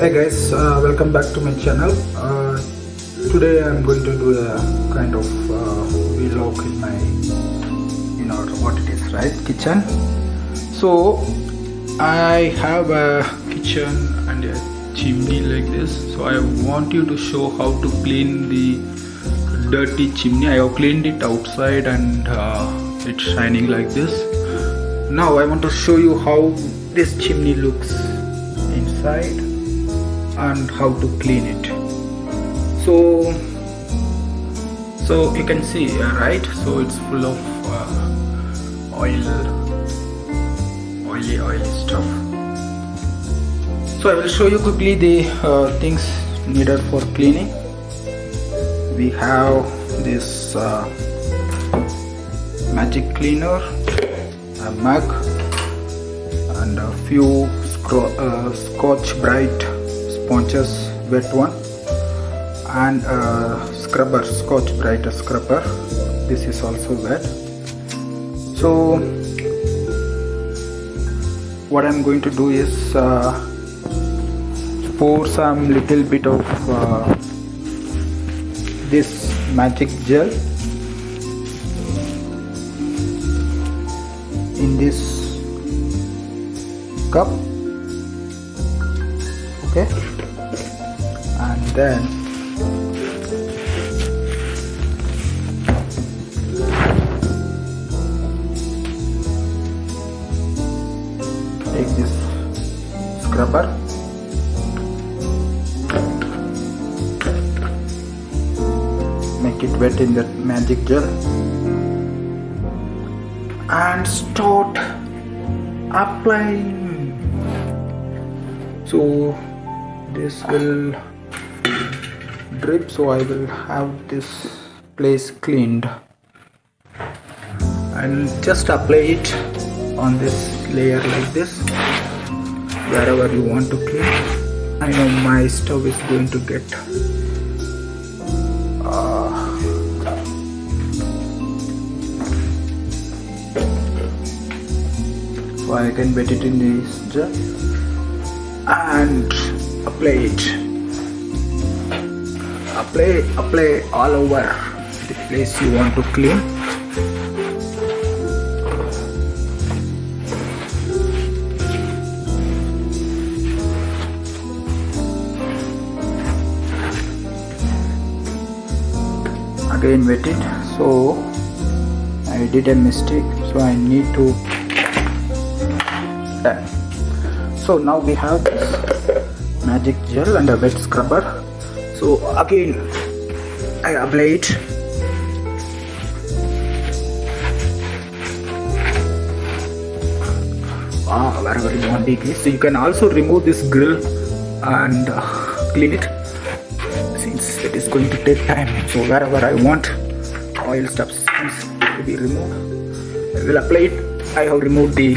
Hey guys, welcome back to my channel. Today I'm going to do a kind of vlog in my, what it is, right? Kitchen. So I have a kitchen and a chimney like this. So I want you to show how to clean the dirty chimney. I have cleaned it outside and it's shining like this. Now I want to show you how this chimney looks inside and how to clean it. So you can see, right? So it's full of oily stuff. So I will show you quickly the things needed for cleaning. We have this magic cleaner, a mug, and a few Scotch Brite sponges, wet one, and a scrubber, Scotch Brite scrubber. This is also wet. So what I'm going to do is pour some little bit of this magic gel in this cup, okay, and then take this scrubber, make it wet in that magic gel, and start applying. So this will drip, so I will have this place cleaned, and just apply it on this layer like this wherever you want to clean. I know my stove is going to get so I can wet it in this jar and apply it. Apply all over the place you want to clean. Again wet it. So I did a mistake, so I need to done. So now we have this magic gel and a wet scrubber. So again I apply it. Wherever you want it. So you can also remove this grill and clean it, since it is going to take time. So wherever I want oil stuff to be removed, I will apply it. I have removed the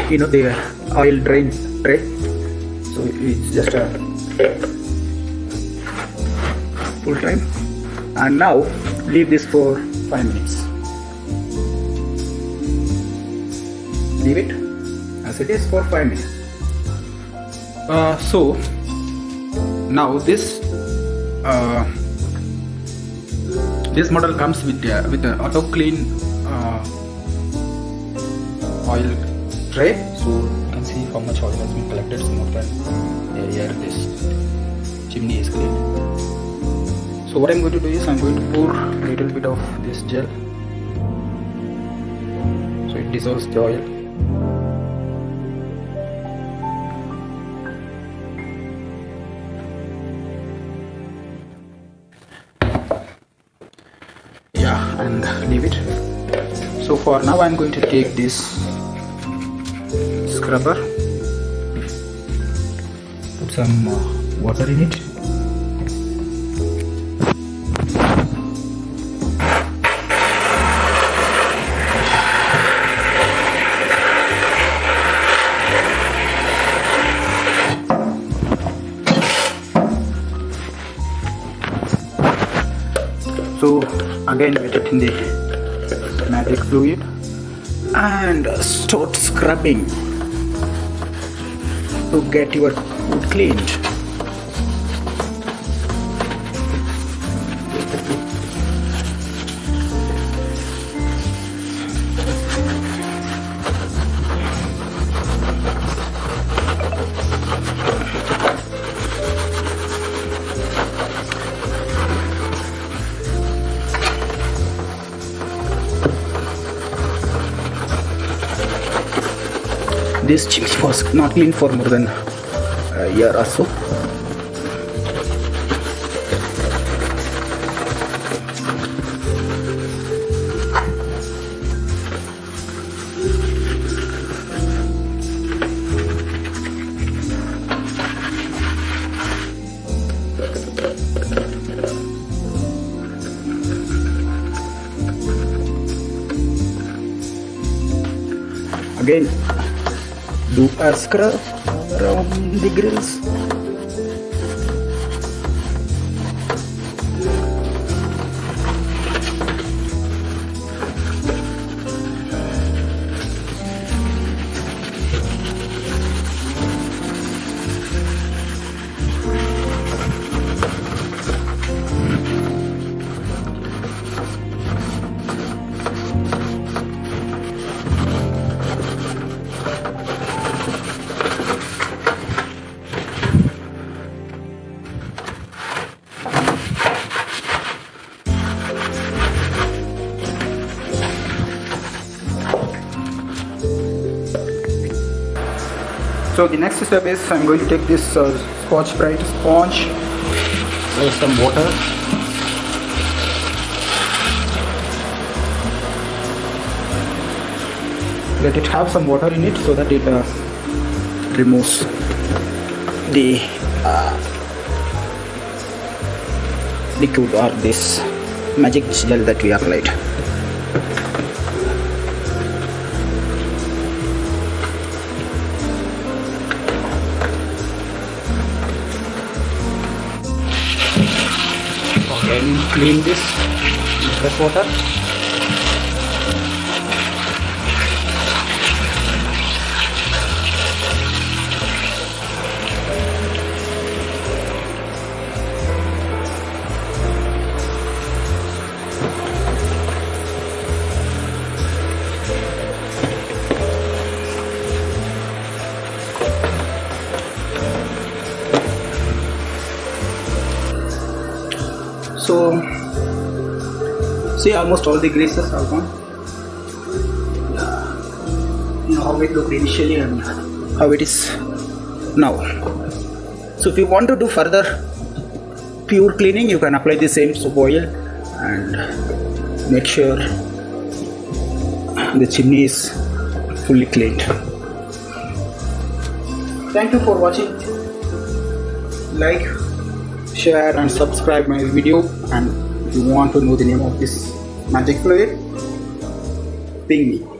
the oil drain tray, so it's just a full time. And now leave this for 5 minutes. Leave it as it is for 5 minutes. So now this model comes with the auto clean oil tray. So you can see how much oil has been collected. It's more than a year this chimney is cleaned. So what I'm going to do is I'm going to pour a little bit of this gel so it dissolves the oil. Yeah, and leave it. So for now I'm going to take this scrubber, put some water in it, so again wet it in the magic fluid and start scrubbing to get your wood cleaned. This chimney was not cleaned for more than a year or so. Again, do a scrub around the grills. So the next step is I'm going to take this Scotch Brite sponge, with some water, let it have some water in it so that it removes the liquid or this magic gel that we applied. And clean this with fresh water. So, see, almost all the greases are gone. You know how it looked initially and how it is now. So, if you want to do further pure cleaning, you can apply the same soap oil and make sure the chimney is fully cleaned. Thank you for watching. Like, share and subscribe my video, and if you want to know the name of this magic fluid, ping me.